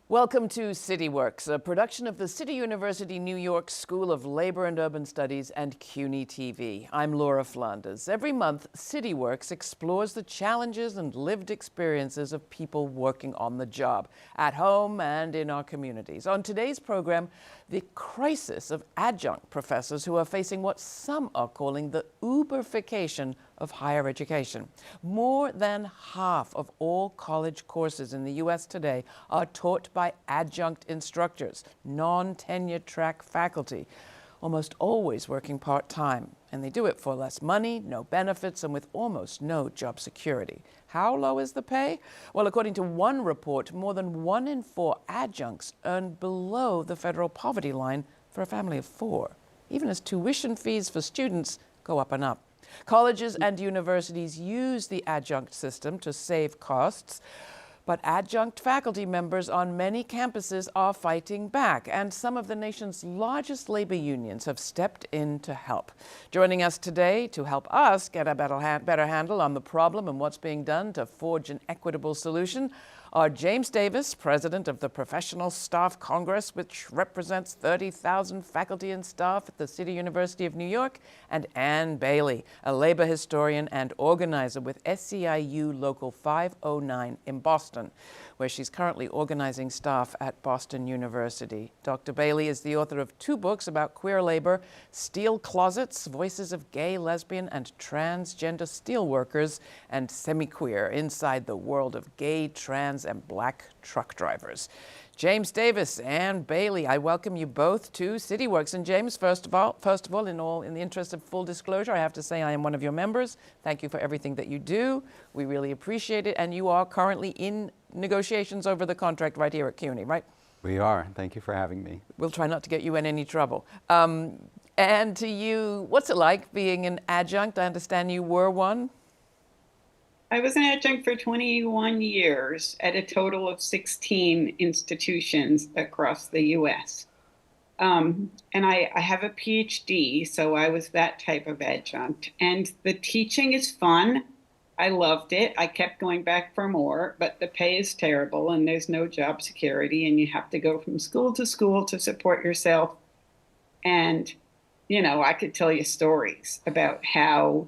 Welcome to CityWorks, a production of the City University New York School of Labor and Urban Studies and CUNY TV. I'm Laura Flanders. Every month, CityWorks explores the challenges and lived experiences of people working on the job, at home and in our communities. On today's program, the crisis of adjunct professors who are facing what some are calling the Uberification of higher education. More than half of all college courses in the U.S. today are taught by adjunct instructors, non-tenure track faculty, almost always working part-time. And they do it for less money, no benefits, and with almost no job security. How low is the pay? Well, according to one report, more than 1 in 4 adjuncts earn below the federal poverty line for a family of 4, even as tuition fees for students go up and up. Colleges and universities use the adjunct system to save costs, but adjunct faculty members on many campuses are fighting back, and some of the nation's largest labor unions have stepped in to help. Joining us today to help us get a better handle on the problem and what's being done to forge an equitable solution are James Davis, president of the Professional Staff Congress, which represents 30,000 faculty and staff at the City University of New York, and Anne Balay, a labor historian and organizer with SEIU Local 509 in Boston, where she's currently organizing staff at Boston University. Dr. Balay is the author of 2 books about queer labor, Steel Closets, Voices of Gay, Lesbian, and Transgender Steelworkers, and Semi-Queer, Inside the World of Gay, Trans, and Black Truck Drivers. James Davis and Balay, I welcome you both to CityWorks. And James, first of all, in the interest of full disclosure, I have to say I am one of your members. Thank you for everything that you do. We really appreciate it. And you are currently in negotiations over the contract right here at CUNY, right? We are. Thank you for having me. We'll try not to get you in any trouble. And to you, what's it like being an adjunct? I understand you were one. I was an adjunct for 21 years at a total of 16 institutions across the U.S. And I have a PhD, so I was that type of adjunct. And the teaching is fun. I loved it. I kept going back for more, but the pay is terrible and there's no job security and you have to go from school to support yourself. And, you know, I could tell you stories about how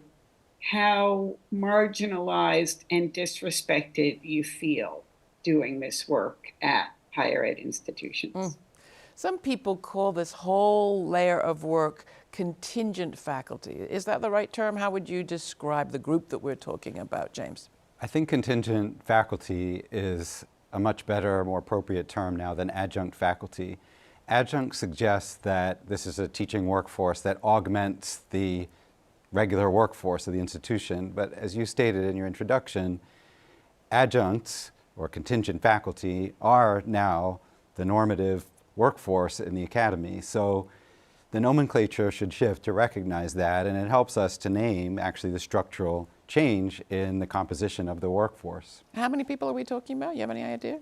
marginalized and disrespected you feel doing this work at higher ed institutions. Some people call this whole layer of work contingent faculty. Is that the right term? How would you describe the group that we're talking about, James? I think contingent faculty is a much better, more appropriate term now than adjunct faculty. Adjunct suggests that this is a teaching workforce that augments the regular workforce of the institution, but as you stated in your introduction, adjuncts or contingent faculty are now the normative workforce in the academy. So the nomenclature should shift to recognize that, and it helps us to name actually the structural change in the composition of the workforce. How many people are we talking about? You have any idea?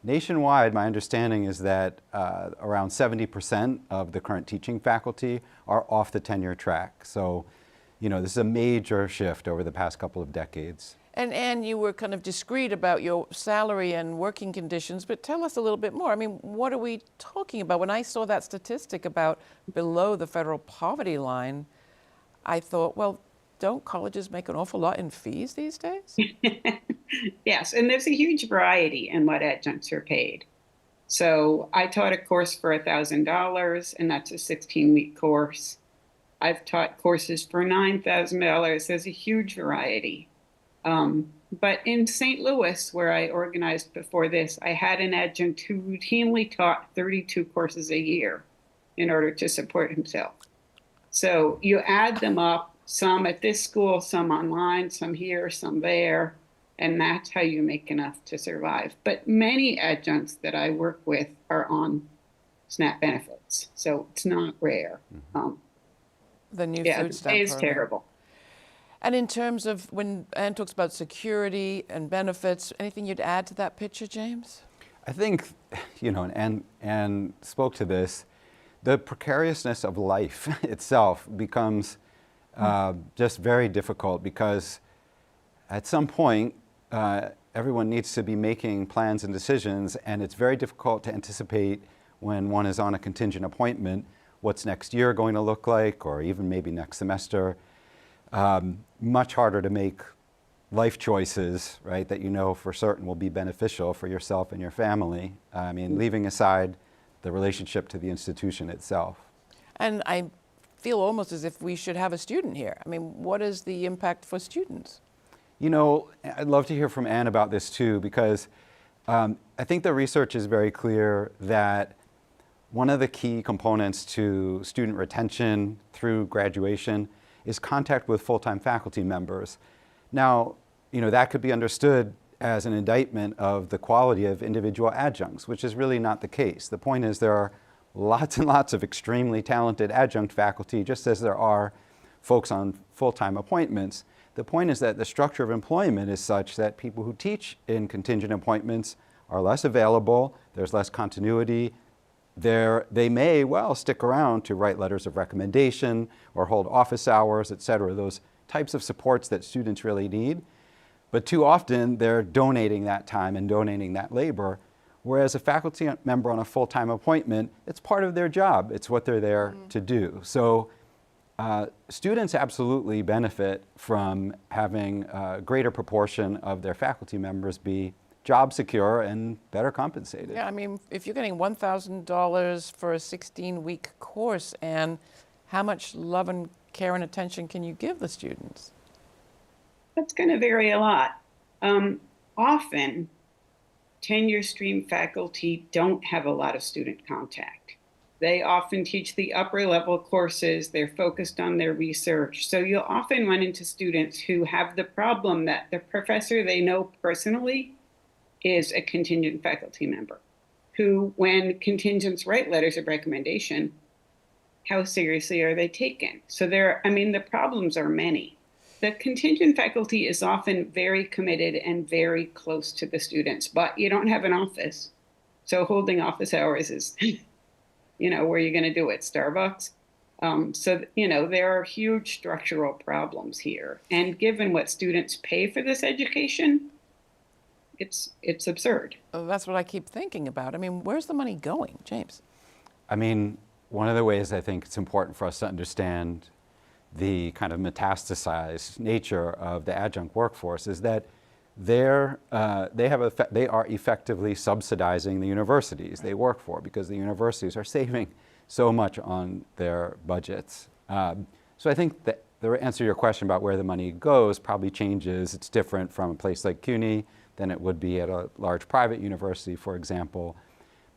Nationwide, my understanding is that around 70% of the current teaching faculty are off the tenure track. So, you know, this is a major shift over the past couple of decades. And Anne, you were kind of discreet about your salary and working conditions, but tell us a little bit more. I mean, what are we talking about? When I saw that statistic about below the federal poverty line, I thought, well, don't colleges make an awful lot in fees these days? Yes, and there's a huge variety in what adjuncts are paid. So I taught a course for $1,000, and that's a 16-week course. I've taught courses for $9,000. There's a huge variety. But in St. Louis, where I organized before this, I had an adjunct who routinely taught 32 courses a year in order to support himself. So you add them up, some at this school, some online, some here, some there, and that's how you make enough to survive. But many adjuncts that I work with are on SNAP benefits, so it's not rare. The new yeah, food the stamp pay is program. terrible. And in terms of when Anne talks about security and benefits, anything you'd add to that picture, James? I think, you know, and Anne spoke to this, the precariousness of life itself becomes just very difficult because at some point everyone needs to be making plans and decisions, and it's very difficult to anticipate when one is on a contingent appointment what's next year going to look like, or even maybe next semester. Much harder to make life choices, right, that you know for certain will be beneficial for yourself and your family. I mean, leaving aside the relationship to the institution itself. And I feel almost as if we should have a student here. I mean, what is the impact for students? You know, I'd love to hear from Anne about this too, because I think the research is very clear that one of the key components to student retention through graduation is contact with full-time faculty members. Now, you know, that could be understood as an indictment of the quality of individual adjuncts, which is really not the case. The point is there are lots and lots of extremely talented adjunct faculty, just as there are folks on full-time appointments. The point is that the structure of employment is such that people who teach in contingent appointments are less available, there's less continuity. They may well stick around to write letters of recommendation or hold office hours, et cetera, those types of supports that students really need. But too often they're donating that time and donating that labor, whereas a faculty member on a full-time appointment, it's part of their job. It's what they're there to do. So students absolutely benefit from having a greater proportion of their faculty members be job secure and better compensated. Yeah, I mean, if you're getting $1,000 for a 16-week course, and how much love and care and attention can you give the students? That's going to vary a lot. Often, tenure stream faculty don't have a lot of student contact. They often teach the upper level courses, they're focused on their research. So you'll often run into students who have the problem that the professor they know personally is a contingent faculty member, who, when contingents write letters of recommendation, how seriously are they taken? So the problems are many. The contingent faculty is often very committed and very close to the students, but you don't have an office. So holding office hours is, where you're going to do it, Starbucks. There are huge structural problems here. And given what students pay for this education, it's absurd. That's what I keep thinking about. I mean, where's the money going, James? I mean, one of the ways I think it's important for us to understand the kind of metastasized nature of the adjunct workforce is that they are effectively subsidizing the universities they work for, because the universities are saving so much on their budgets. So I think that the answer to your question about where the money goes probably changes. It's different from a place like CUNY than it would be at a large private university, for example.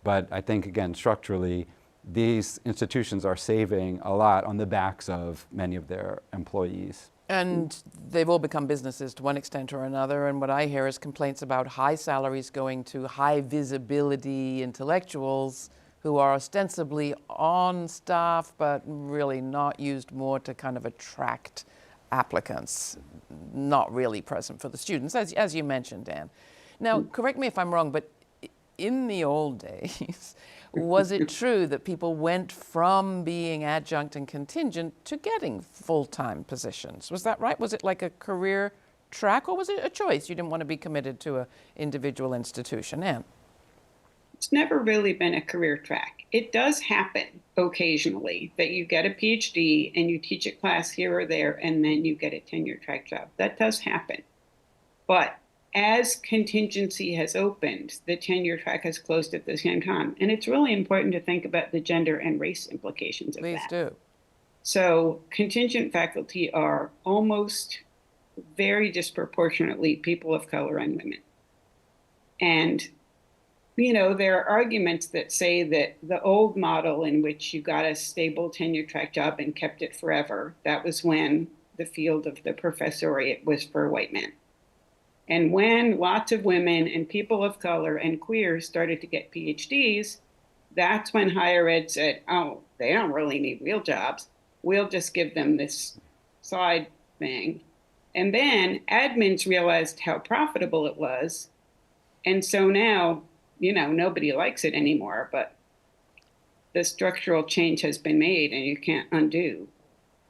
But I think, again, structurally, these institutions are saving a lot on the backs of many of their employees. And they've all become businesses to one extent or another. And what I hear is complaints about high salaries going to high visibility intellectuals who are ostensibly on staff, but really not used more to kind of attract applicants, not really present for the students, as you mentioned, Anne. Now, correct me if I'm wrong, but in the old days, was it true that people went from being adjunct and contingent to getting full-time positions? Was that right? Was it like a career track, or was it a choice? You didn't want to be committed to an individual institution, Anne? It's never really been a career track. It does happen occasionally that you get a PhD and you teach a class here or there, and then you get a tenure track job. That does happen. But as contingency has opened, the tenure track has closed at the same time. And it's really important to think about the gender and race implications of that. Please do. So contingent faculty are almost very disproportionately people of color and women. And there are arguments that say that the old model in which you got a stable tenure track job and kept it forever, that was when the field of the professoriate was for white men. And when lots of women and people of color and queers started to get PhDs, that's when higher ed said, oh, they don't really need real jobs. We'll just give them this side thing. And then admins realized how profitable it was. And so now, nobody likes it anymore, but the structural change has been made, and you can't undo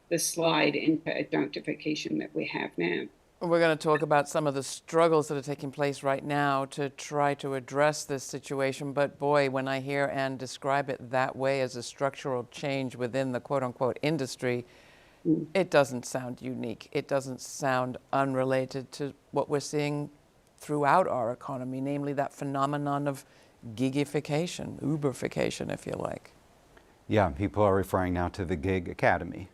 the slide into adjunctification that we have now. We're going to talk about some of the struggles that are taking place right now to try to address this situation. But boy, when I hear Anne describe it that way as a structural change within the quote-unquote industry, it doesn't sound unique. It doesn't sound unrelated to what we're seeing throughout our economy, namely that phenomenon of gigification, Uberification, if you like. Yeah, people are referring now to the gig economy.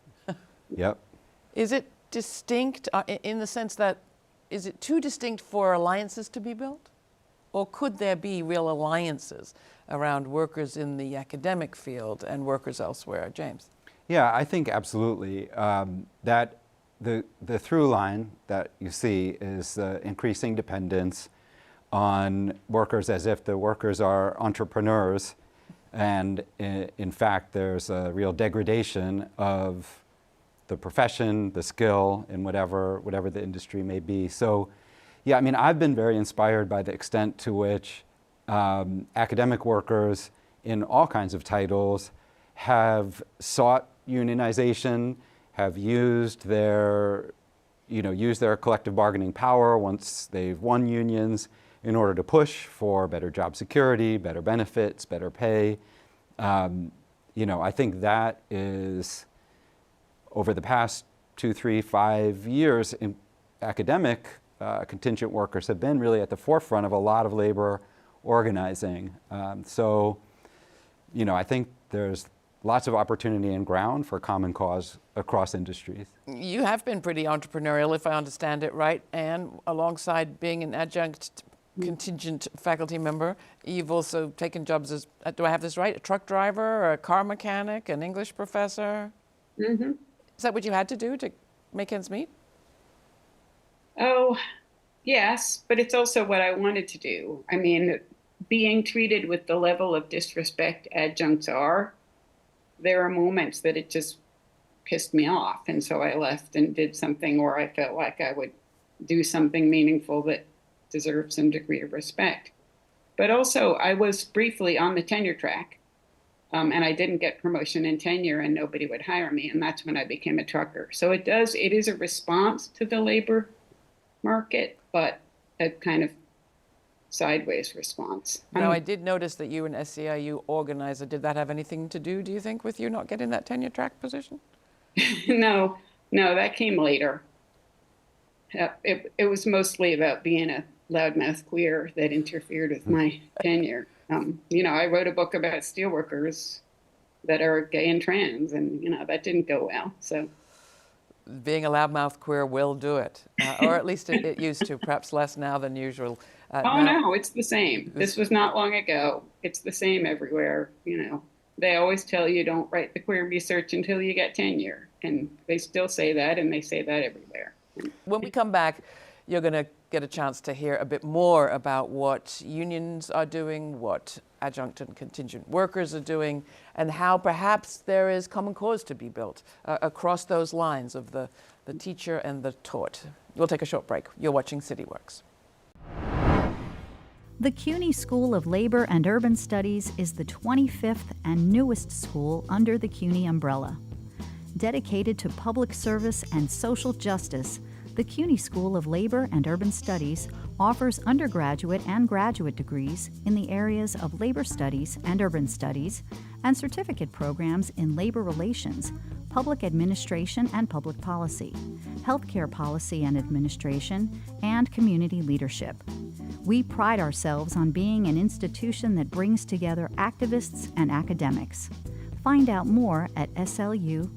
Yep. Is it distinct in the sense that, is it too distinct for alliances to be built? Or could there be real alliances around workers in the academic field and workers elsewhere? James? Yeah, I think absolutely. That the through line that you see is increasing dependence on workers as if the workers are entrepreneurs. And in fact, there's a real degradation of the profession, the skill, in whatever the industry may be. So, yeah, I mean, I've been very inspired by the extent to which academic workers in all kinds of titles have sought unionization, have used their collective bargaining power once they've won unions in order to push for better job security, better benefits, better pay. I think that is, over the past 2, 3, 5 years, in academic contingent workers have been really at the forefront of a lot of labor organizing. I think there's lots of opportunity and ground for common cause across industries. You have been pretty entrepreneurial, if I understand it right, and alongside being an adjunct contingent faculty member, you've also taken jobs as, do I have this right, a truck driver, a car mechanic, an English professor? Mm-hmm. Is that what you had to do to make ends meet? Oh, yes, but it's also what I wanted to do. I mean, being treated with the level of disrespect adjuncts are, there are moments that it just pissed me off. And so I left and did something where I felt like I would do something meaningful that deserved some degree of respect. But also, I was briefly on the tenure track, and I didn't get promotion in tenure, and nobody would hire me. And that's when I became a trucker. So it is a response to the labor market, but a kind of sideways response. Now, I did notice that you, an SEIU organizer, did that have anything to do, do you think, with you not getting that tenure track position? No, that came later. It was mostly about being a loudmouth queer that interfered with my tenure. I wrote a book about steelworkers that are gay and trans, and, that didn't go well, so. Being a loudmouth queer will do it, or at least it used to, perhaps less now than usual. No, it's the same. This was not long ago. It's the same everywhere. They always tell you don't write the queer research until you get tenure, and they still say that, and they say that everywhere. When we come back, you're going to get a chance to hear a bit more about what unions are doing, what adjunct and contingent workers are doing, and how perhaps there is common cause to be built across those lines of the teacher and the taught. We'll take a short break. You're watching CityWorks. The CUNY School of Labor and Urban Studies is the 25th and newest school under the CUNY umbrella. Dedicated to public service and social justice, the CUNY School of Labor and Urban Studies offers undergraduate and graduate degrees in the areas of labor studies and urban studies, and certificate programs in labor relations, public administration and public policy, healthcare policy and administration, and community leadership. We pride ourselves on being an institution that brings together activists and academics. Find out more at slu.cuny.edu.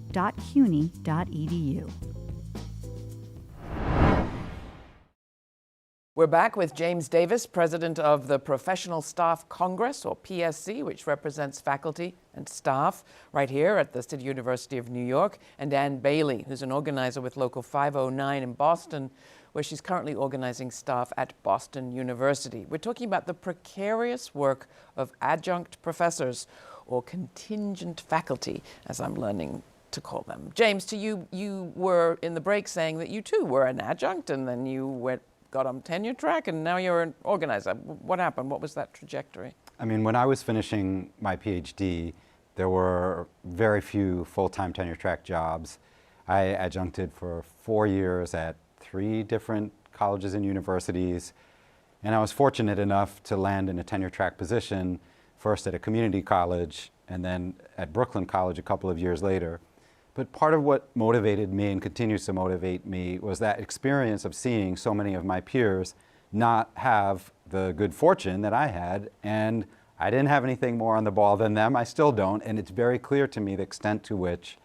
We're back with James Davis, president of the Professional Staff Congress, or PSC, which represents faculty and staff right here at the City University of New York, and Anne Balay, who's an organizer with Local 509 in Boston, where she's currently organizing staff at Boston University. We're talking about the precarious work of adjunct professors, or contingent faculty, as I'm learning to call them. James, to you were in the break saying that you too were an adjunct, and then you got on tenure track, and now you're an organizer. What happened? What was that trajectory? I mean, when I was finishing my PhD, there were very few full-time tenure track jobs. I adjuncted for 4 years at 3 different colleges and universities. And I was fortunate enough to land in a tenure track position, first at a community college and then at Brooklyn College a couple of years later. But part of what motivated me and continues to motivate me was that experience of seeing so many of my peers not have the good fortune that I had, and I didn't have anything more on the ball than them. I still don't, and it's very clear to me the extent to which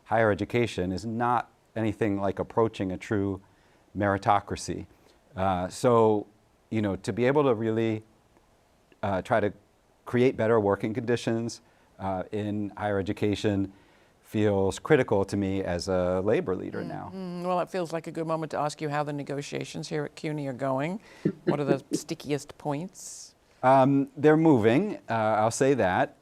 higher education is not anything like approaching a true meritocracy. So, you know, to be able to really try to create better working conditions in higher education feels critical to me as a labor leader now. Well, it feels like a good moment to ask you how the negotiations here at CUNY are going. What are the stickiest points? They're moving, I'll say that.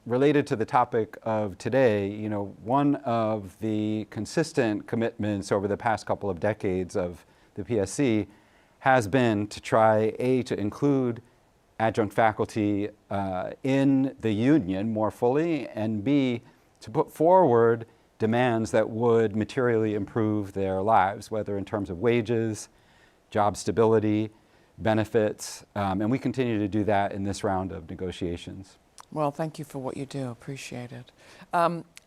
Related to the topic of today, you know, one of the consistent commitments over the past couple of decades of the PSC has been to try, A, to include adjunct faculty in the union more fully, and B, to put forward demands that would materially improve their lives, whether in terms of wages, job stability, benefits, and we continue to do that in this round of negotiations. Well, thank you for what you do. Appreciate it.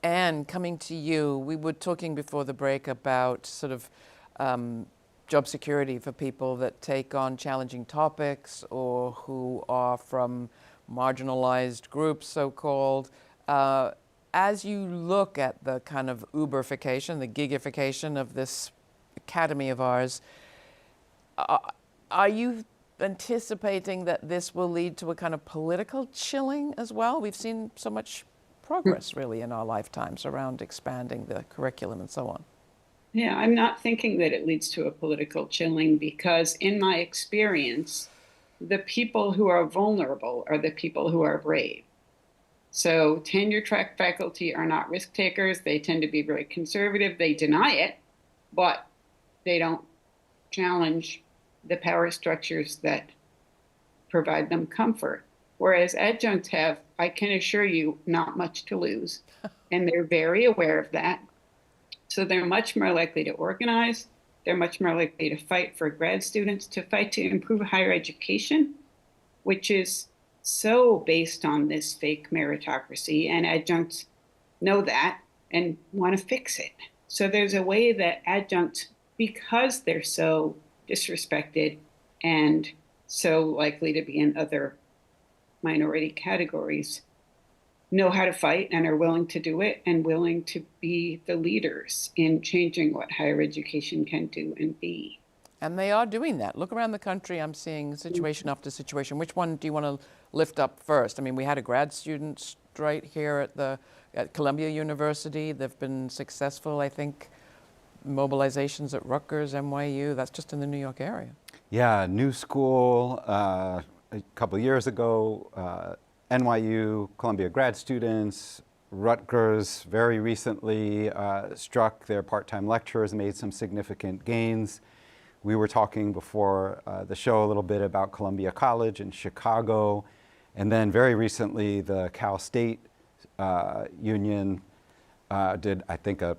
Anne, coming to you, we were talking before the break about sort of job security for people that take on challenging topics or who are from marginalized groups, so-called. As you look at the kind of Uberification, the gigification of this academy of ours, are you anticipating that this will lead to a kind of political chilling as well? We've seen so much progress really in our lifetimes around expanding the curriculum and so on. Yeah, I'm not thinking that it leads to a political chilling, because in my experience, the people who are vulnerable are the people who are brave. So tenure track faculty are not risk takers. They tend to be very conservative. They deny it, but they don't challenge the power structures that provide them comfort. Whereas adjuncts have, I can assure you, not much to lose. And they're very aware of that. So they're much more likely to organize. They're much more likely to fight for grad students, to fight to improve higher education, which is so based on this fake meritocracy, and adjuncts know that and want to fix it. So there's a way that adjuncts, because they're so disrespected and so likely to be in other minority categories, know how to fight and are willing to do it and willing to be the leaders in changing what higher education can do and be. And they are doing that. Look around the country, I'm seeing situation after situation. Which one do you want to lift up first? I mean, we had a grad student strike here at Columbia University. They've been successful, I think, mobilizations at Rutgers, NYU. That's just in the New York area. Yeah, New School a couple of years ago, NYU, Columbia grad students, Rutgers very recently struck their part-time lecturers, made some significant gains. We were talking before the show a little bit about Columbia College in Chicago, and then very recently the Cal State union did, I think, a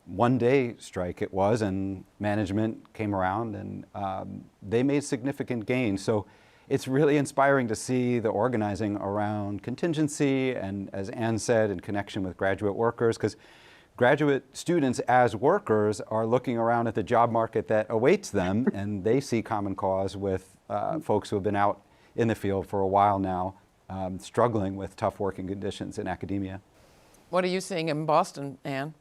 one-day strike it was, and management came around and they made significant gains. So it's really inspiring to see the organizing around contingency and, as Anne said, in connection with graduate workers, because graduate students as workers are looking around at the job market that awaits them, and they see common cause with folks who have been out in the field for a while now, struggling with tough working conditions in academia. What are you seeing in Boston, Anne?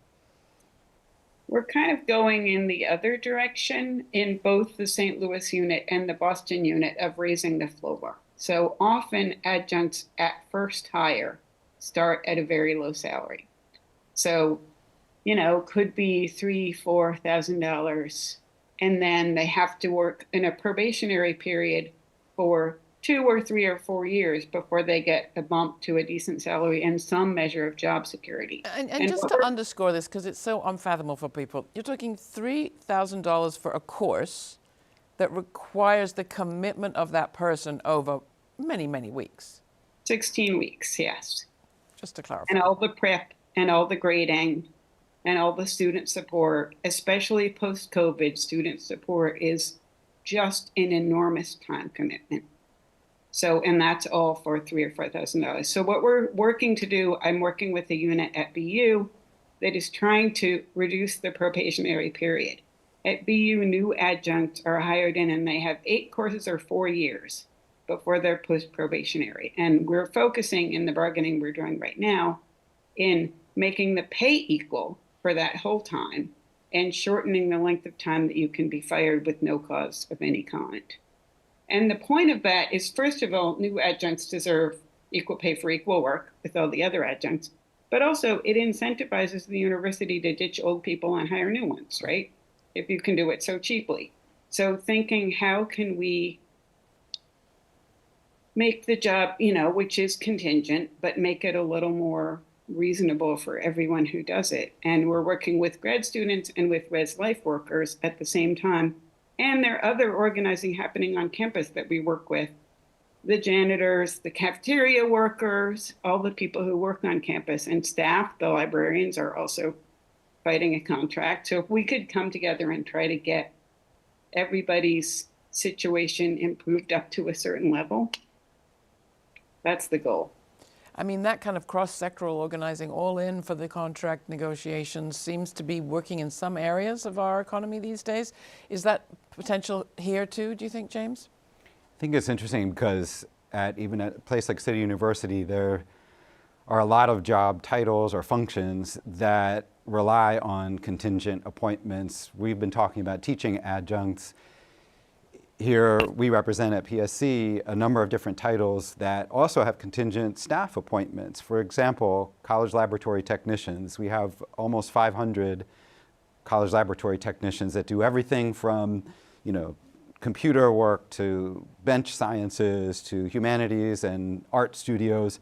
We're kind of going in the other direction in both the St. Louis unit and the Boston unit of raising the floor. So often adjuncts at first hire start at a very low salary. So, you know, could be $3,000, $4,000, and then they have to work in a probationary period for 2 or 3 or 4 years before they get a bump to a decent salary and some measure of job security. And just to underscore this, because it's so unfathomable for people, you're talking $3,000 for a course that requires the commitment of that person over many, many weeks. 16 weeks, yes. Just to clarify. And all the prep and all the grading and all the student support, especially post-COVID student support, is just an enormous time commitment. So, and that's all for $3,000 or $4,000. So what we're working to do, I'm working with a unit at BU that is trying to reduce the probationary period. At BU, new adjuncts are hired in and they have 8 courses or 4 years before they're post-probationary. And we're focusing in the bargaining we're doing right now in making the pay equal for that whole time and shortening the length of time that you can be fired with no cause of any kind. And the point of that is, first of all, new adjuncts deserve equal pay for equal work with all the other adjuncts, but also it incentivizes the university to ditch old people and hire new ones, right? If you can do it so cheaply. So thinking, how can we make the job, which is contingent, but make it a little more reasonable for everyone who does it. And we're working with grad students and with res life workers at the same time. And there are other organizing happening on campus that we work with. The janitors, the cafeteria workers, all the people who work on campus, and staff, the librarians are also fighting a contract. So if we could come together and try to get everybody's situation improved up to a certain level, that's the goal. I mean, that kind of cross-sectoral organizing all in for the contract negotiations seems to be working in some areas of our economy these days. Is that potential here too, do you think, James? I think it's interesting because even at a place like City University, there are a lot of job titles or functions that rely on contingent appointments. We've been talking about teaching adjuncts. Here we represent at PSC a number of different titles that also have contingent staff appointments. For example, college laboratory technicians. We have almost 500 college laboratory technicians that do everything from, computer work to bench sciences to humanities and art studios.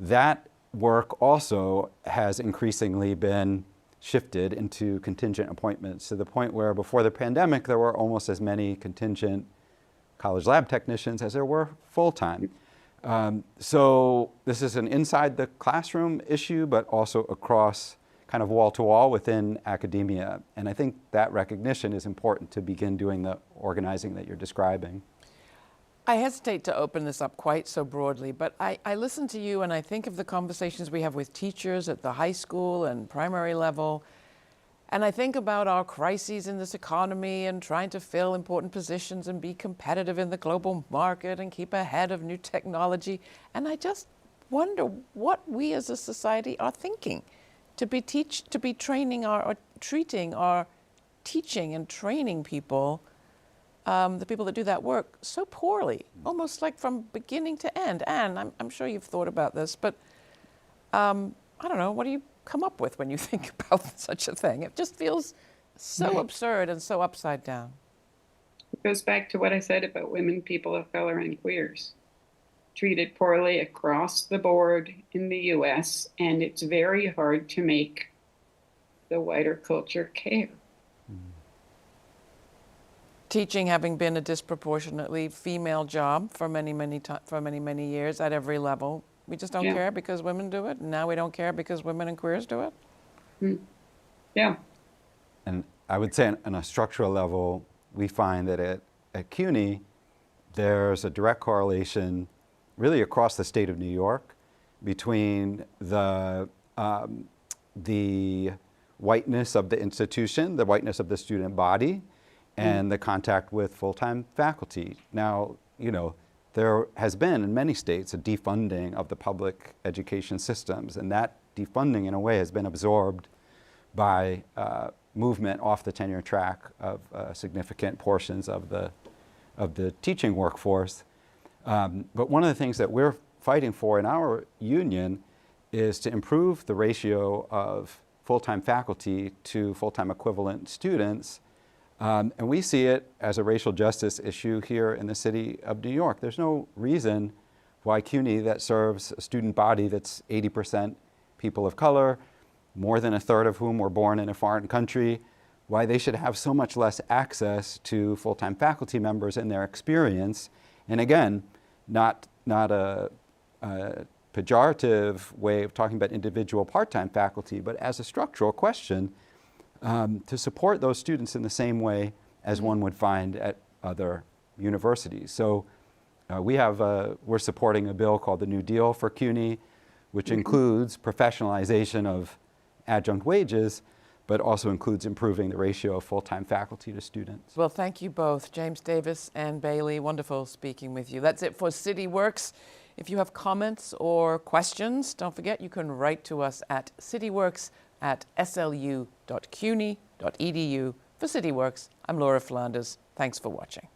That work also has increasingly been shifted into contingent appointments to the point where before the pandemic there were almost as many contingent college lab technicians as there were full-time. So this is an inside the classroom issue, but also across kind of wall-to-wall within academia. And I think that recognition is important to begin doing the organizing that you're describing. I hesitate to open this up quite so broadly, but I listen to you and I think of the conversations we have with teachers at the high school and primary level, and I think about our crises in this economy and trying to fill important positions and be competitive in the global market and keep ahead of new technology, and I just wonder what we as a society are thinking to be training or treating or teaching and training people, the people that do that work, so poorly, almost like from beginning to end. Anne, I'm sure you've thought about this, but I don't know, what do you come up with when you think about such a thing? It just feels so absurd and so upside down. It goes back to what I said about women, people of color, and queers. Treated poorly across the board in the US, and it's very hard to make the wider culture care. Teaching having been a disproportionately female job for many years at every level, we just don't care because women do it, and now we don't care because women and queers do it? Yeah. And I would say on a structural level, we find that at CUNY, there's a direct correlation really across the state of New York between the whiteness of the institution, the whiteness of the student body, and the contact with full-time faculty. Now, there has been in many states a defunding of the public education systems, and that defunding in a way has been absorbed by movement off the tenure track of significant portions of the teaching workforce. But one of the things that we're fighting for in our union is to improve the ratio of full-time faculty to full-time equivalent students. And we see it as a racial justice issue here in the city of New York. There's no reason why CUNY, that serves a student body that's 80% people of color, more than a third of whom were born in a foreign country, why they should have so much less access to full-time faculty members in their experience. And again, not a pejorative way of talking about individual part-time faculty, but as a structural question to support those students in the same way as one would find at other universities. So we're supporting a bill called the New Deal for CUNY, which includes professionalization of adjunct wages, but also includes improving the ratio of full-time faculty to students. Well, thank you both, James Davis and Bailey. Wonderful speaking with you. That's it for CityWorks. If you have comments or questions, don't forget you can write to us at cityworks@slu.cuny.edu. For CityWorks, I'm Laura Flanders. Thanks for watching.